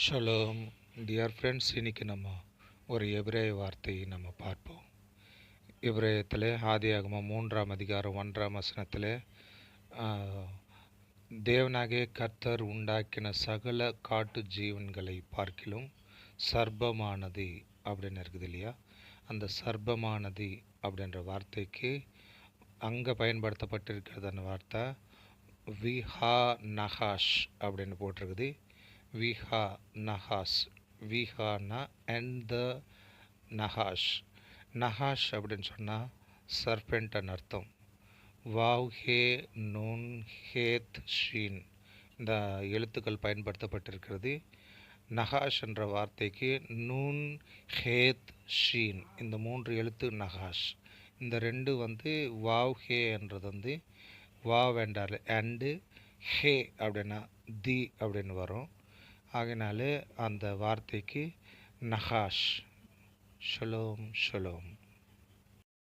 Shalom dear friends, இன்றைக்கி நம்ம ஒரு எபிரேய வார்த்தையை நம்ம பார்ப்போம். எபிரேயத்தில் ஆதியாகமம் 3ஆம் அதிகாரம் 1ஆம் வசனத்தில் தேவனாகிய கர்த்தர் உண்டாக்கின சகல காட்டு ஜீவன்களை பார்க்கிலும் சர்ப்பமானது அப்படின்னு இருக்குது இல்லையா. அந்த சர்ப்பமானது அப்படின்ற வார்த்தைக்கு அங்கே பயன்படுத்தப்பட்டிருக்கிறது அந்த வார்த்தை விஹா நஹாஷ் அப்படின்னு போட்டிருக்குது. Viha Nahas, Vihana and the நஹாஷ். நஹாஷ் அப்படின்னு சொன்னால் சர்பென்ட்னு அர்த்தம். வாவ் ஹே நூன் ஹேத் ஷீன் இந்த எழுத்துக்கள் பயன்படுத்தப்பட்டிருக்கிறது. நஹாஷ் என்ற வார்த்தைக்கு நூன் ஹேத் ஷீன் இந்த 3 எழுத்து நஹாஷ். இந்த ரெண்டு வாவ் ஹே என்றது வாவ் என்றால் அண்டு, ஹே அப்படின்னா தி அப்படின்னு வரும். ஆகையினாலே அந்த வார்த்தைக்கு நஹாஷ். Shalom shalom.